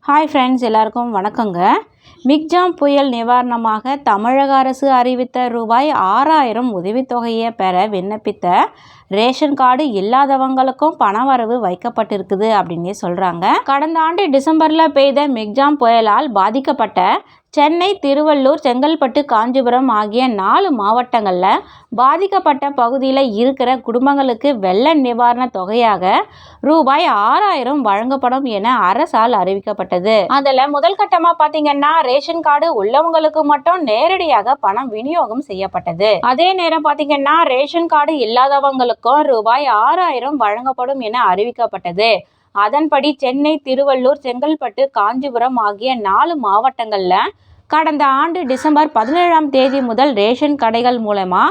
Hi friends, எல்லாருக்கும் வணக்கங்க. Michaung புயல் நிவாரணமாக தமிழக அரசு அறிவித்த ரூபாய் 6000 உதவித்தொகையை பெற விண்ணப்பித்த ரேஷன் கார்டு இல்லாதவங்களுக்கும் பணவரவு வைக்கப்பட்டிருக்குது அப்படின்னே சொல்கிறாங்க. கடந்த ஆண்டு டிசம்பரில் பெய்த மிக்ஜாம் புயலால் பாதிக்கப்பட்ட சென்னை, திருவள்ளூர், செங்கல்பட்டு, காஞ்சிபுரம் ஆகிய 4 மாவட்டங்களில் பாதிக்கப்பட்ட பகுதியில் இருக்கிற குடும்பங்களுக்கு வெள்ள நிவாரண தொகையாக ரூபாய் 6000 வழங்கப்படும் என அரசால் அறிவிக்கப்பட்டது. அதில் முதல் கட்டமாக பார்த்தீங்கன்னா ரேஷன் கார்டு உள்ளவங்களுக்கு மட்டும் நேரடியாக பணம் விநியோகம் செய்யப்பட்டது. அதே நேரம் பார்த்தீங்கன்னா ரேஷன் கார்டு இல்லாதவங்களுக்கும் ரூபாய் 6000 வழங்கப்படும் என அறிவிக்கப்பட்டது. அதன்படி சென்னை, திருவள்ளூர், செங்கல்பட்டு, காஞ்சிபுரம் ஆகிய 4 மாவட்டங்களில் கடந்த ஆண்டு டிசம்பர் 17ஆம் தேதி முதல் ரேஷன் கடைகள் மூலமா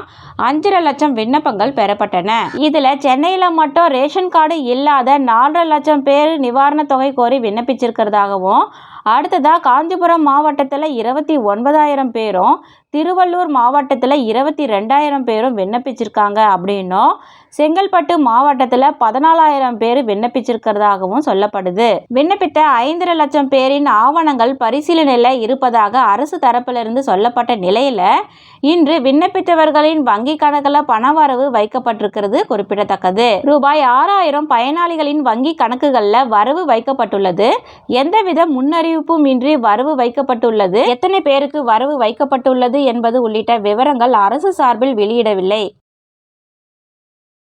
5.5 லட்சம் விண்ணப்பங்கள் பெறப்பட்டன. இதுல சென்னையில மட்டும் ரேஷன் கார்டு இல்லாத 4.5 லட்சம் பேர் நிவாரண தொகை கோரி விண்ணப்பிச்சிருக்கிறதாகவும், அடுத்ததா காஞ்சிபுரம் மாவட்டத்தில் 29,000 பேரும், திருவள்ளூர் மாவட்டத்தில் 22,000 பேரும் விண்ணப்பிச்சிருக்காங்க அப்படின்னும், செங்கல்பட்டு மாவட்டத்தில் 14,000 பேர் விண்ணப்பிச்சிருக்கிறதாகவும் சொல்லப்படுது. விண்ணப்பித்த 5.5 லட்சம் பேரின் ஆவணங்கள் பரிசீலனையில் இருப்பதாக அரசு தரப்பிலிருந்து சொல்லப்பட்ட நிலையில இன்று விண்ணப்பித்தவர்களின் வங்கி கணக்கில் பணவரவு வைக்கப்பட்டிருக்கிறது குறிப்பிடத்தக்கது. ரூபாய் 6000 பயனாளிகளின் வங்கி கணக்குகளில் வரவு வைக்கப்பட்டுள்ளது. எந்தவித முன்னறிவிப்பும் இன்றி வரவு வைக்கப்பட்டுள்ளது. எத்தனை பேருக்கு வரவு வைக்கப்பட்டுள்ளது என்பது உள்ளிட்ட விவரங்கள் அரசு சார்பில் வெளியிடவில்லை.